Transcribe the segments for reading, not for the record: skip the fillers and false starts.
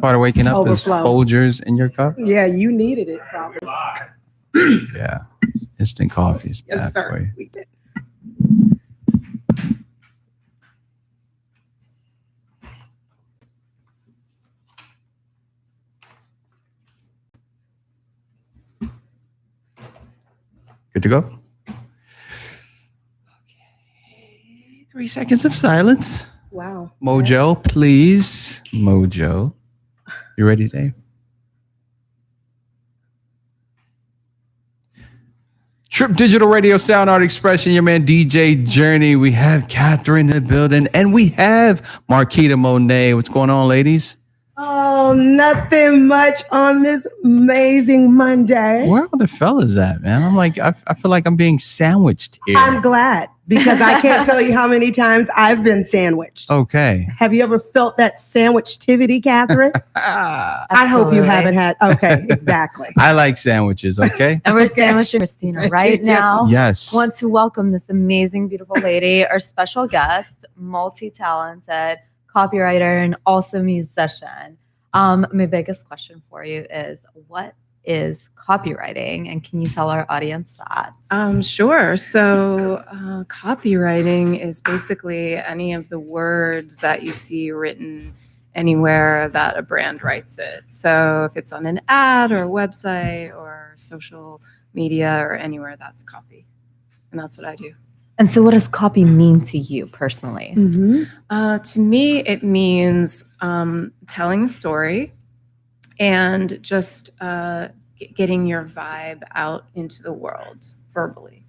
Part of waking up is Overflow. Folgers in your cup. Yeah, you needed it probably. Yeah, instant coffee is Yes, bad for sir. you. We did. Good to go. Okay, 3 seconds of silence. Wow. Mojo, please. Mojo, you ready, Dave? Trip Digital Radio Sound Art Expression, your man DJ Journey. We have Catherine in the building, and we have Marquita Monet. What's going on, ladies? Oh, nothing much on this amazing Monday. Where are the fellas at, man? I'm like, I feel like I'm being sandwiched here. I'm glad because I can't tell you how many times I've been sandwiched. Okay. Have you ever felt that sandwichtivity, Catherine? I hope you haven't had. Okay, exactly. I like sandwiches, okay? And we're sandwiching Cristina right now. Yes. Want to welcome this amazing, beautiful lady, our special guest, multi-talented copywriter and also musician. My biggest question for you is, what is copywriting? And can you tell our audience that? Sure. So copywriting is basically any of the words that you see written anywhere that a brand writes it. So if it's on an ad or a website or social media or anywhere, that's copy. And that's what I do. And so what does copy mean to you personally? Mm-hmm. To me, it means telling a story and just getting your vibe out into the world verbally.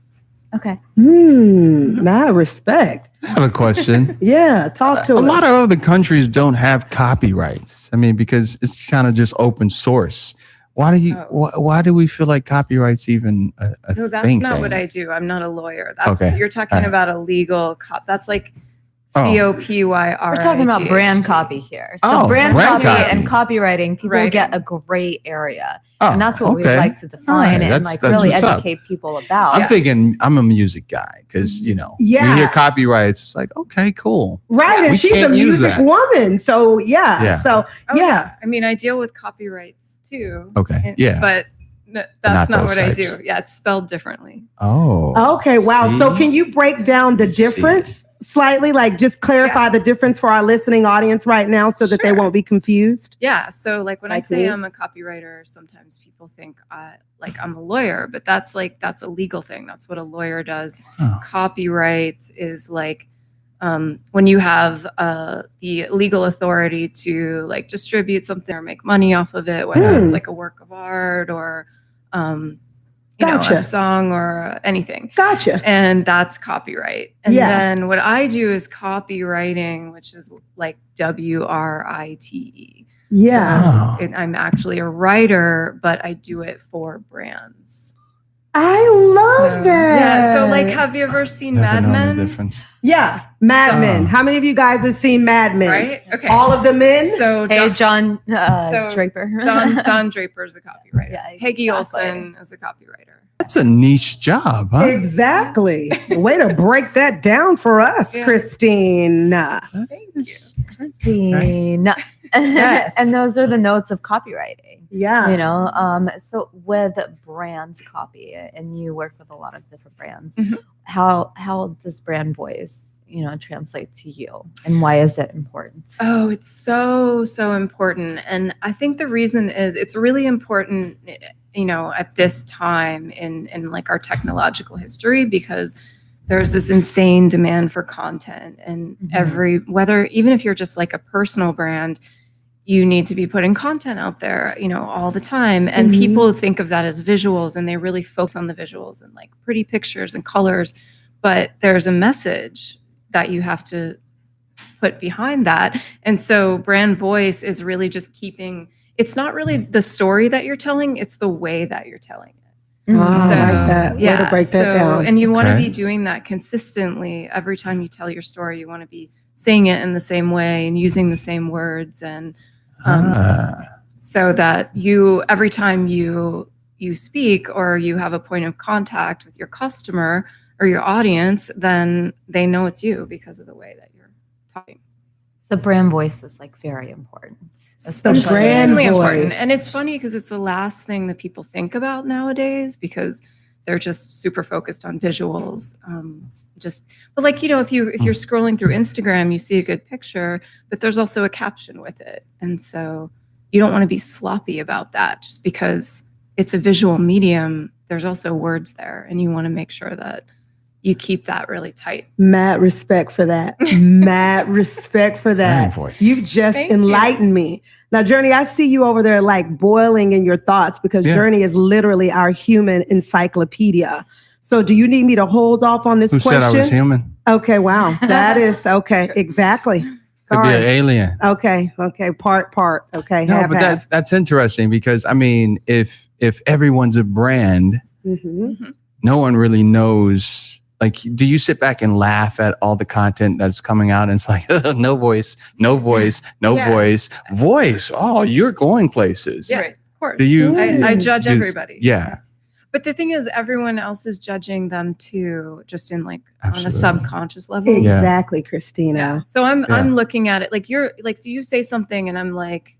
Okay. Mad respect. I have a question. Yeah, talk to A us. lot of other countries don't have copyrights. I mean, because it's kind of just open source. Why do you? Why do we feel like copyright's even a No, that's thing? not what I do. I'm not a lawyer. That's Okay. You're talking about a legal That's like Oh. COPYRIG. We're talking about brand copy here. So Oh, brand brand copy copy. and copywriting, people Right. get a gray area. Oh, And that's what okay. we'd like to define All right. and That's really what's up. educate people about. I'm Yes. thinking I'm a music guy because you Yeah. hear copyrights. It's like okay, cool. Right, We and she's a can't use music that. woman. So yeah. So Oh, yeah. I mean, I deal with copyrights too. Okay, yeah. But not that's not those what I types. do. Yeah, it's spelled differently. Oh. Okay, wow. See? So can you break down the difference slightly? Like just clarify the difference for our listening audience right now so that they Sure. won't be confused. Yeah. So like when I Like say me? I'm a copywriter, sometimes people think like I'm a lawyer, but that's a legal thing. That's what a lawyer does. Oh. Copyright is like when you have the legal authority to like distribute something or make money off of it, whether it's like a work of art or Gotcha. a song or anything. Gotcha. And that's copyright. And Yeah. then what I do is copywriting, which is like WRITE. Yeah. Oh. I'm actually a writer, but I do it for brands. I love that. Yeah. So like, have you ever seen Never Mad known the Men? difference. Yeah, Mad So- Men. How many of you guys have seen Mad Men? Right? Okay. All of the men? So Hey, John So, Draper. Don Draper is a copywriter. Yeah, Peggy exactly. Olson is a copywriter. That's a niche job, huh? Exactly. Way to break that down for us, Yeah. Christina. Christina. Yes. And those are the notes of copywriting. Yeah. You know, so with brands copy, and you work with a lot of different brands, Mhm. how does brand voice, translate to you, and why is it important? Oh, it's so important. And I think the reason is it's really important, at this time in like our technological history, because there's this insane demand for content and even if you're just like a personal brand, you need to be putting content out there, all the time. And people think of that as visuals and they really focus on the visuals and like pretty pictures and colors, but there's a message that you have to put behind that. And so brand voice is really just it's not really the story that you're telling, it's the way that you're telling it. Oh, I like that. Way to break that down. And you want to Okay. be doing that consistently. Every time you tell your story, you want to be saying it in the same way and using the same words. And so that every time you speak or you have a point of contact with your customer or your audience, then they know it's you because of the way that you're talking. So brand voice is like very important. brand Insanely important. voice. And it's funny because it's the last thing that people think about nowadays because they're just super focused on visuals. But like, if you're scrolling through Instagram, you see a good picture, but there's also a caption with it. And so you don't want to be sloppy about that just because it's a visual medium. There's also words there, and you want to make sure that you keep that really tight. Mad respect for that. Mad respect for that. Brand voice. You've just Thank enlightened me. Now, Journey, I see you over there like boiling in your thoughts because Journey is literally our human encyclopedia. So do you need me to hold off on this Who question? said I was human? Okay, wow. That is okay. Exactly. Could be an Sorry. alien. Okay. Part. Okay. No, half, but half. that's interesting because I mean, if everyone's a brand, Mhm. no one really knows. Like, do you sit back and laugh at all the content that's coming out? And it's like, no voice, no voice, no voice. Oh, you're going places. Yeah, of course. Do you? I judge everybody. Yeah. But the thing is, everyone else is judging them too, just in like Absolutely. on a subconscious level. Exactly, Christina. So I'm looking at it like you're like, do you say something and I'm like,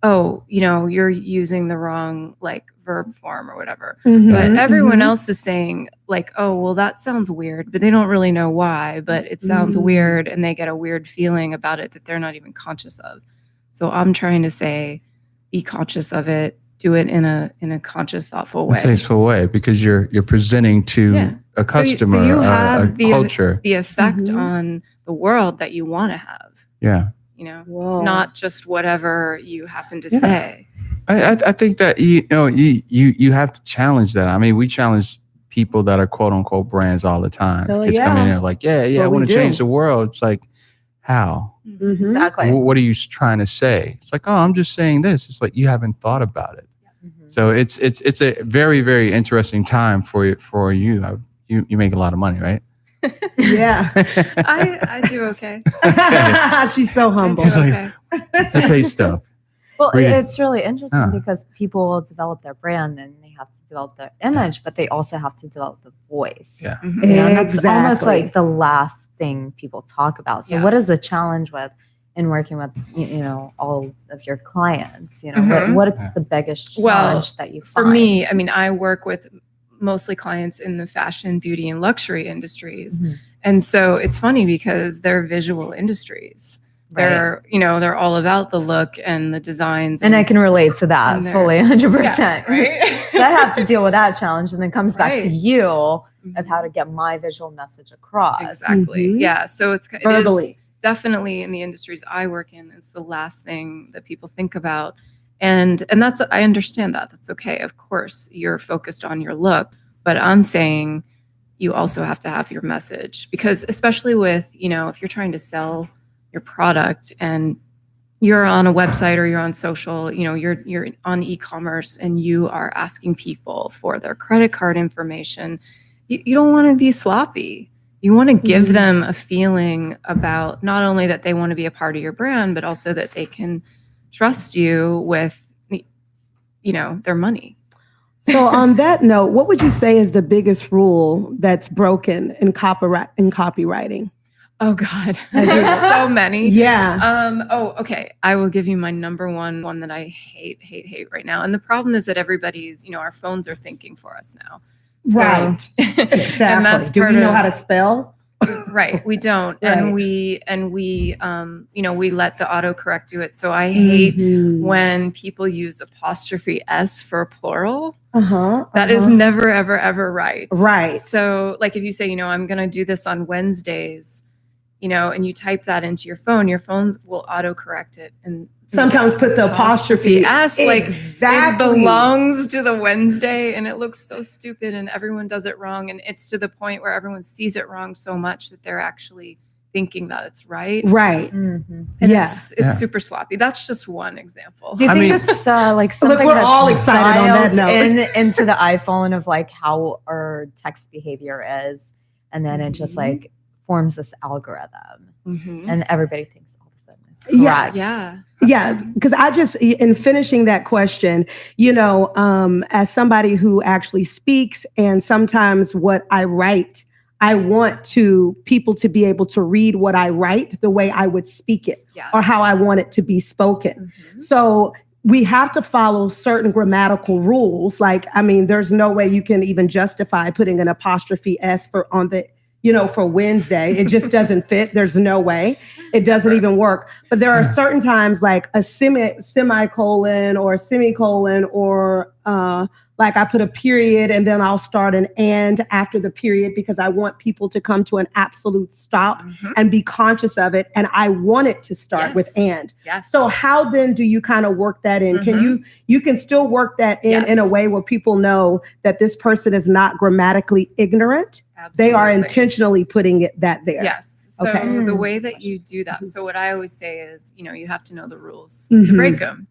oh, you're using the wrong like verb form or whatever. Mhm, But everyone mhm. else is saying like, oh, well, that sounds weird, but they don't really know why, but it sounds weird and they get a weird feeling about it that they're not even conscious of. So I'm trying to say, be conscious of it, do it in a conscious, thoughtful way. A tasteful way because you're presenting to a customer, so you a have culture. the effect Mhm. on the world that you want to have. Yeah. Whoa. Not just whatever you happen to say. I think that you have to challenge that. I mean, we challenge people that are quote unquote brands all the time. Hell Kids come in and like, I what want we to change do. the world. It's like, how? Mhm. Exactly. What are you trying to say? It's like, oh, I'm just saying this. It's like you haven't thought about it. Mhm. So it's a very, very interesting time for you. You make a lot of money, right? Yeah. I do okay. She's so humble. It's like- Okay. The pay stuff. Well, Really? it's really interesting Ah. because people will develop their brand and they have to develop their image, but they also have to develop the voice. Yeah. Mhm. And that's almost Exactly. like the last thing people talk about. So Yeah. what is the challenge with in working with all of your clients? Mhm. What is the biggest Well, challenge that you For find? me, I mean, I work with mostly clients in the fashion, beauty, and luxury industries. Mhm. And so it's funny because they're visual industries. Right. They're all about the look and the designs. And I can relate to that and they're- fully 100%. right? So I have to deal with that challenge and then comes back to Right. you of Mhm. how to get my visual message across. Exactly. Mhm. Yeah. So it Verbally. is definitely in the industries I work in, it's the last thing that people think about. And that's, I understand that. That's okay. Of course, you're focused on your look, but I'm saying you also have to have your message because especially with, if you're trying to sell your product and you're on a website or you're on social, you're on e-commerce and you are asking people for their credit card information, you don't want to be sloppy. You want to give Mhm. them a feeling about not only that they want to be a part of your brand, but also that they can trust you with, their money. So on that note, what would you say is the biggest rule that's broken in copywriting? Oh God, there's so many. Yeah. Okay. I will give you my number one that I hate right now. And the problem is that everybody's, our phones are thinking for us now. So, Right. Exactly. And that's Do part we know of, how to spell? right. We don't. Right. And we let the autocorrect do it. So I hate Mhm. when people use apostrophe S for plural. Uh-huh. That is never, ever, ever right. Right. So like if you say, I'm going to do this on Wednesdays, and you type that into your phones will autocorrect it. And Sometimes put the apostrophe S, like exactly. it belongs to the Wednesday and it looks so stupid and everyone does it wrong. And it's to the point where everyone sees it wrong so much that they're actually thinking that it's right. Right. Mhm. And Yeah. it's super sloppy. That's just one example. Do you I think mean- it's like something we're that's all excited on that dialed note. into the iPhone of like how our text behavior is, and then it just Mhm. like forms this algorithm, Mhm. and everybody thinks all of a sudden it's Yeah. correct. Yeah. Yeah, because I just, in finishing that question, as somebody who actually speaks and sometimes what I write, I want people to be able to read what I write the way I would speak it or how I want it to be spoken. So we have to follow certain grammatical rules. Like, I mean, there's no way you can even justify putting an apostrophe S for Wednesday. It just doesn't fit. There's no way. It doesn't even work. But there are certain times like a semicolon or a semicolon or like I put a period and then I'll start an and after the period because I want people to come to an absolute stop and be conscious of it. And I want it to start with and. Yes. So how then do you kind of work that in? Can you can still work that in a way where people know that this person is not grammatically ignorant? Absolutely. They are intentionally putting that there. Yes. So the way that you do that, so what I always say is, you have to know the rules to break them.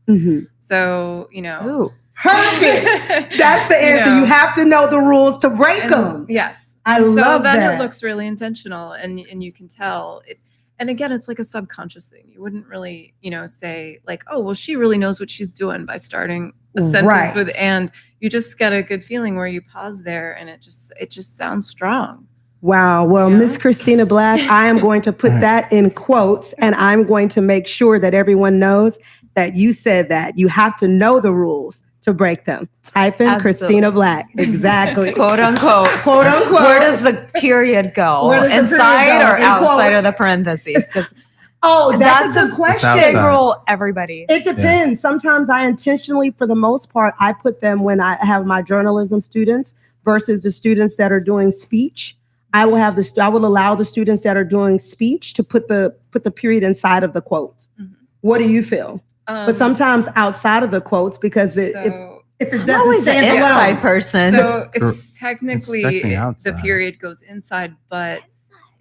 So, Ooh. Perfect. That's the answer. You have to know the rules to break them. Yes. I love that. So then that. it looks really intentional and you can tell it. And again, it's like a subconscious thing. You wouldn't really, say like, oh, well, she really knows what she's doing by starting a sentence with and. You just get a good feeling where you pause there and it just sounds strong. Wow. Well, Miss Cristina Black, I am going to put that in quotes and I'm going to make sure that everyone knows that you said that. You have to know the rules to break them. Type in Cristina Black. Exactly. Quote unquote. Quote unquote. Where does the period go? Inside or outside of the parentheses? Oh, that's a good question. Big rule, everybody. It depends. Sometimes I intentionally, for the most part, I put them when I have my journalism students versus the students that are doing speech. I will allow the students that are doing speech to put the period inside of the quotes. What do you feel? But sometimes outside of the quotes because if it doesn't stand alone. Inside person. So it's technically the period goes inside, but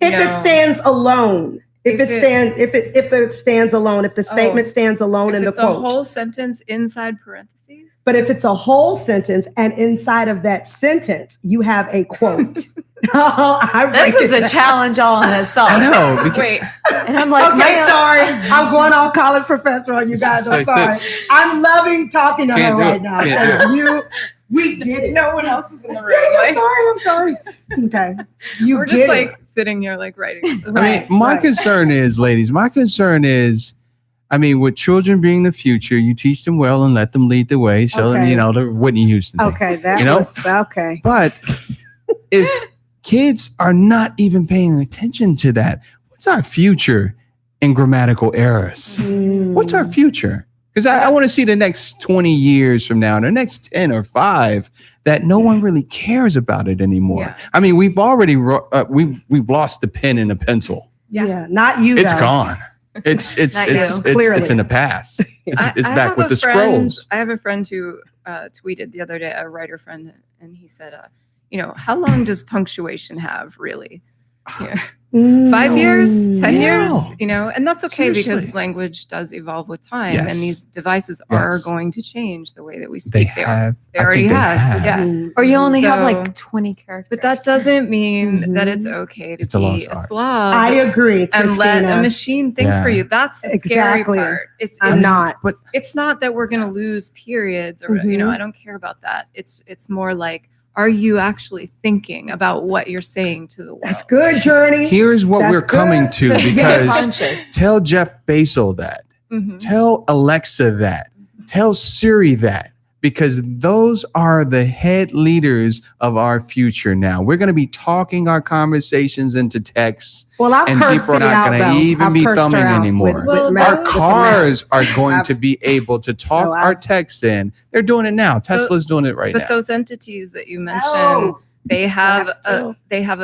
if it stands alone. If it stands alone, if the statement stands alone in the quote. If it's a whole sentence inside parentheses. But if it's a whole sentence and inside of that sentence, you have a quote. This is a challenge all in itself. I know. Wait. And I'm like, okay, sorry. I'm going all college professor on you guys. I'm sorry. I'm loving talking to her right now. We get it. No one else is in the room. I'm sorry. Okay. We're just like sitting here like writing. I mean, my concern is, ladies, with children being the future, you teach them well and let them lead the way. Show them, the Whitney Houston thing. Okay, that was okay. But if kids are not even paying attention to that, what's our future in grammatical errors? What's our future? Because I want to see the next 20 years from now, the next 10 or 5, that no one really cares about it anymore. Yeah. I mean, we've already we've lost the pen and the pencil. Yeah, not you. It's gone. It's in the past. It's back with the scrolls. I have a friend who tweeted the other day, a writer friend, and he said, how long does punctuation have really? Yeah. 5 years, 10 years, and that's okay because language does evolve with time and these devices are going to change the way that we speak. They already have. Yeah. Or you only have like 20 characters. But that doesn't mean that it's okay to be a slob. I agree, and Cristina. let a machine think for you. That's the scary part. It's not that we're going to lose periods or, I don't care about that. It's more like, are you actually thinking about what you're saying to the world? That's good, Journey. Here's what we're coming to because tell Jeff Bezos that. Tell Alexa that. Tell Siri that. Because those are the head leaders of our future now. We're going to be talking our conversations into text. Well, I've and cursed people are not going to even be thumbing anymore. Our cars are going to be able to talk our texts in. They're doing it now. Tesla's doing it right now. But those entities that you mentioned, they have a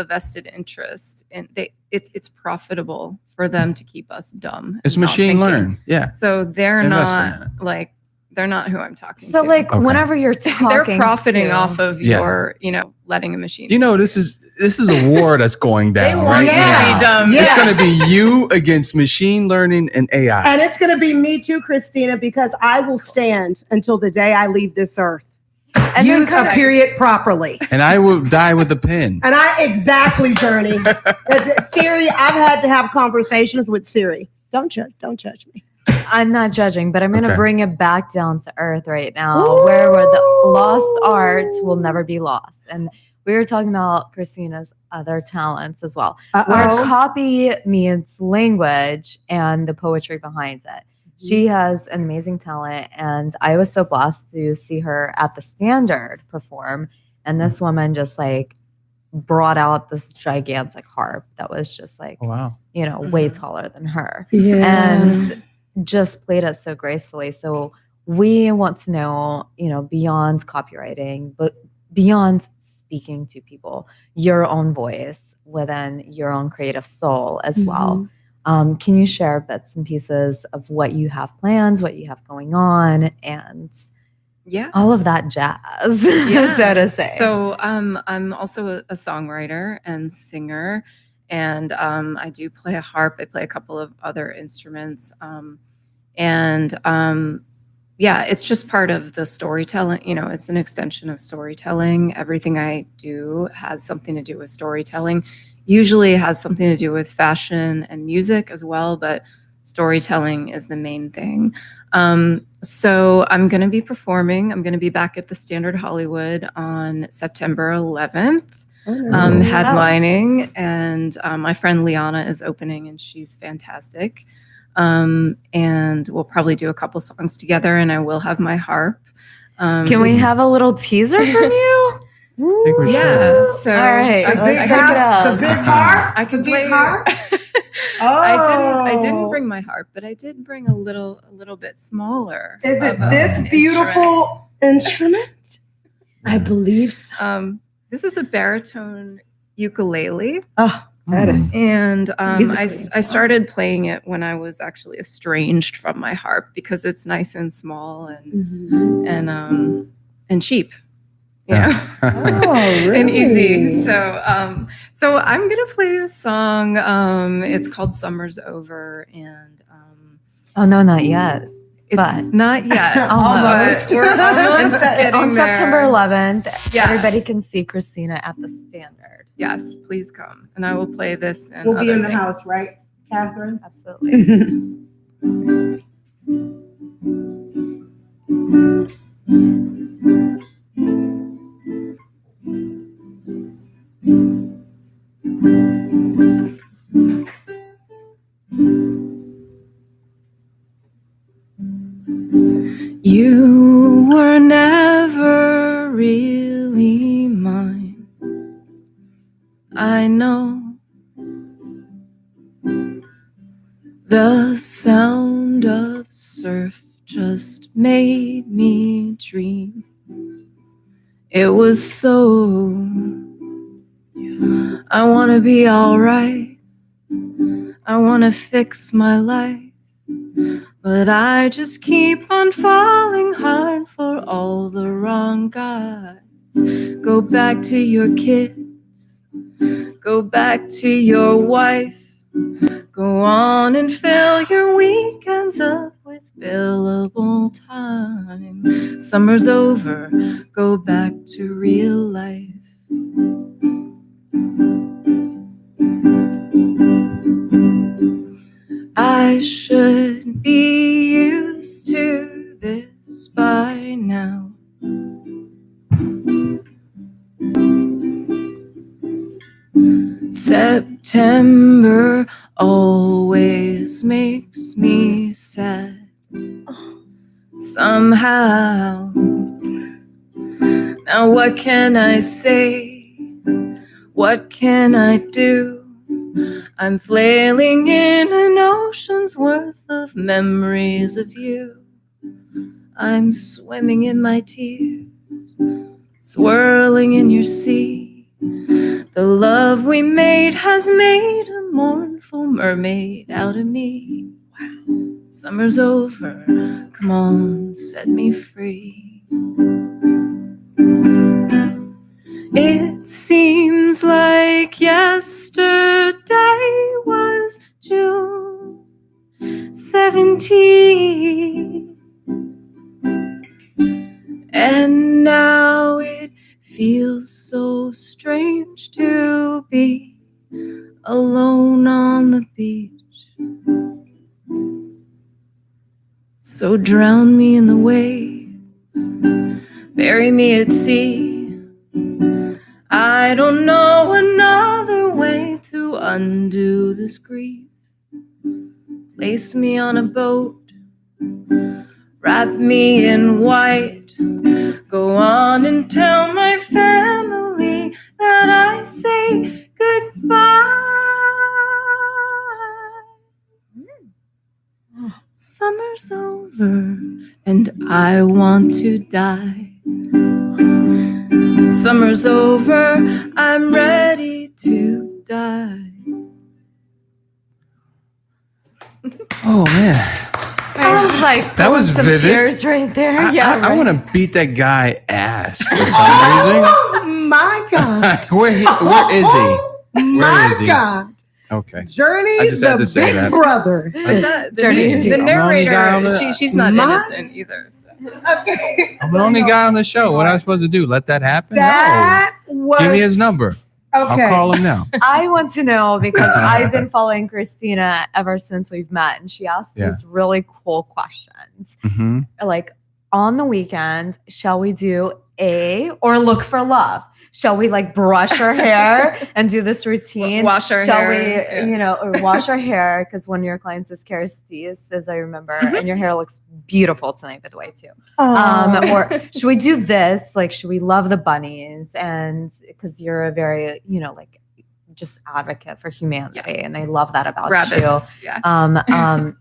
vested interest, and it's profitable for them to keep us dumb. It's machine learned. Yeah. So they're not who I'm talking to. So whenever you're talking, they're profiting off of your, letting a machine. This is a war that's going down right now. It's going to be you against machine learning and AI. And it's going to be me too, Cristina, because I will stand until the day I leave this earth. And use a period properly. And I will die with a pen. And exactly, Journey. Siri, I've had to have conversations with Siri. Don't judge me. I'm not judging, but I'm going to bring it back down to earth right now, where the lost arts will never be lost. And we were talking about Christina's other talents as well. Where Uh-oh. copy means language and the poetry behind it. She has an amazing talent, and I was so blessed to see her at the Standard perform. And this woman just like brought out this gigantic harp that was just like, Oh, wow. way taller than her. Yeah. And just played it so gracefully. So we want to know, beyond copywriting, but beyond speaking to people, your own voice within your own creative soul as well. Can you share bits and pieces of what you have planned, what you have going on, and all of that jazz, so to say? So I'm also a songwriter and singer, and I do play a harp. I play a couple of other instruments, it's just part of the storytelling. It's an extension of storytelling. Everything I do has something to do with storytelling. Usually it has something to do with fashion and music as well, but storytelling is the main thing. So I'm going to be performing. I'm going to be back at the Standard Hollywood on September 11th, headlining, and my friend Liana is opening, and she's fantastic. And we'll probably do a couple songs together, and I will have my harp. Can we have a little teaser from you? I think we should. Yeah. So all right, The big harp. I can The play. big harp. I didn't bring my harp, but I did bring a little bit smaller. Is it of this an beautiful instrument? I believe so. This is a baritone ukulele. Oh, that is. And I Musically. started playing it when I was actually estranged from my harp because it's nice and small and cheap. Oh, really? And easy. So I'm gonna play a song. It's called "Summer's Over," and Oh no, not yet. it's But not yet. Almost. But we're almost getting on there. September 11th, Yeah. everybody can see Cristina at the Standard. Yes, please come, and I will play this. And We'll be other in the things. house, right, Catherine? Absolutely. You were never really mine. I know. The sound of surf just made me dream. It was so. I want to be all right. I want to fix my life. But I just keep on falling hard for all the wrong guys. Go back to your kids. Go back to your wife. Go on and fill your weekends up with billable time. Summer's over. Go back to real life. I should be used to this by now. September always makes me sad. Somehow. Now what can I say? What can I do? I'm flailing in an ocean's worth of memories of you. I'm swimming in my tears, swirling in your sea. The love we made has made a mournful mermaid out of me. Wow. Summer's over, come on, set me free. It seems like yesterday was June 17th, and now it feels so strange to be alone on the beach. So drown me in the waves, bury me at sea. I don't know another way to undo this grief. Place me on a boat, wrap me in white, go on and tell my family that I say goodbye. Summer's over and I want to die. Summer's over, I'm ready to die. Oh man, I was just like, That was some vivid. tears right there. I want to beat that guy ass for some Oh my God. reason. Where is he? Oh my is he? God. Okay. Journey, I just the had to say big that. brother. But Journey. the I'm the only guy on narrator, the- she's not My- innocent either. So. Okay. I'm the only guy on the show. What am I supposed to do? Let that happen? That No. was Give me his number. okay. I'll call him now. I want to know because I've been following Cristina ever since we've met, and she asked Yeah. these really cool questions. Mm-hmm. Like, on the weekend, shall we do or look for love? Shall we like brush our hair and do this routine? Wash our Shall hair. we, or wash our hair? Because one of your clients is Kirsty, as I remember, and your hair looks beautiful tonight, by the way, too. Aw. Or should we do this? Like, should we love the bunnies? And because you're a very, like just advocate for humanity, and I love that about Rabbits. you. Yeah.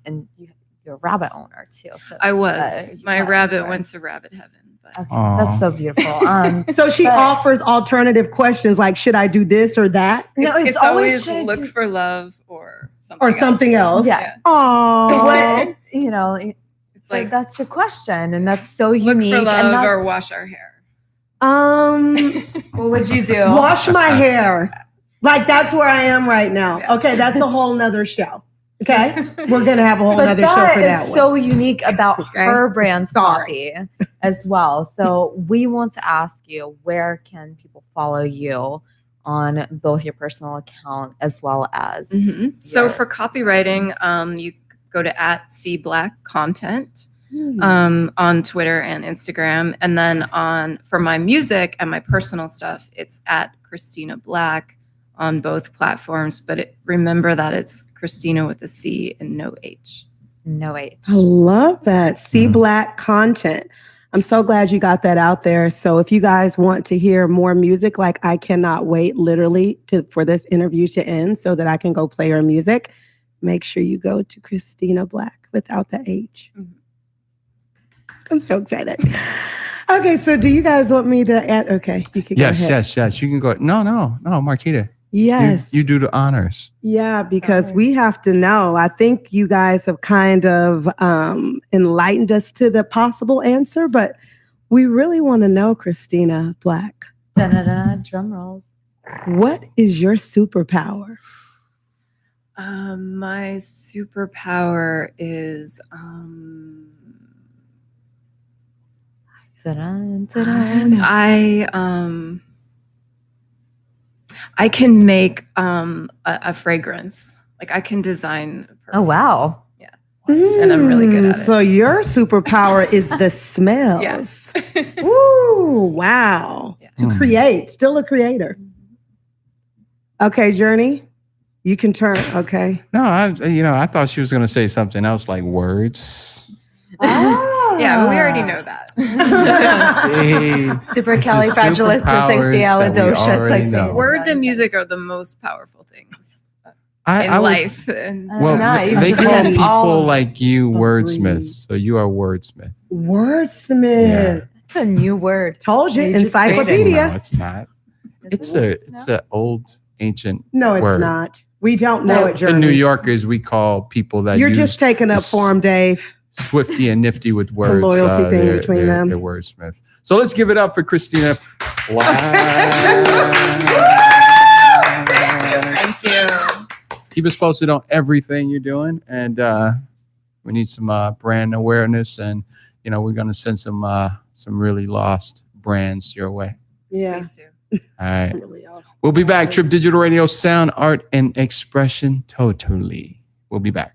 And you're a rabbit owner too. So I was. My yeah, rabbit sure. went to rabbit heaven. But Okay, Aw. that's so beautiful. So she But- offers alternative questions like, should I do this or that? No, it's always should I look do- for love or something Or something else? Yeah. Oh. So what, It's so like that's your question, and that's so look unique. for and love that's, or wash our hair. What would you do? Wash my hair. Like that's where I am right now. Yeah. Okay, that's a whole nother show. Okay, we're gonna have a whole But nother show that for that is one. so unique about Okay. her brand Sorry. copy as well. So we want to ask you, where can people follow you on both your personal account as well as So your- for copywriting, you go to @cblackcontent Hmm. on Twitter and Instagram, and then for my music and my personal stuff, it's @Cristina Black on both platforms. But remember that it's Cristina with a C and no H. No H? I love that. C Black content. I'm so glad you got that out there. So if you guys want to hear more music, like I cannot wait literally for this interview to end so that I can go play her music, make sure you go to Cristina Black without the H. Mhm. I'm so excited. Okay, so do you guys want me to add? Okay, you can go ahead. Yes. You can go. No, Marquita. Yes. You do the honors. Yeah, because Okay. we have to know. I think you guys have kind of enlightened us to the possible answer, but we really want to know, Cristina Black, Da-da-da, drum rolls. what is your superpower? My superpower is Da-da-da-da. I can make a fragrance. Like I can design. Oh, perfume. wow. And I'm really good at it. So your superpower is the smells. Yes. Ooh, wow. Yeah. To create, still a creator. Okay, Journey, you can turn. Okay. No, I thought she was going to say something else like words. Yeah, but we already know that. See, Supercalifragilisticexpialidocious. already Like, know. Words and music are the most powerful things in I would- life. And Well, No, you they just call said all people of like you the wordsmiths, so you are wordsmith. Wordsmith. Yeah. That's a new word. Told you, You just encyclopedia. No, it's not. Is It's a old ancient. No, it's word. not. We don't know it, Journey. In New Yorkers, we call people that You're use just taking up this- for him, Dave. swifty and nifty with words. loyalty thing between them. They're wordsmith. So let's give it up for Cristina Black. thank you. Keep us posted on everything you're doing, and we need some brand awareness, and we're going to send some really lost brands your way. Yeah. Please do. All right, Really awesome. we'll be back. Trip Digital Radio, sound, art, and expression totally. We'll be back.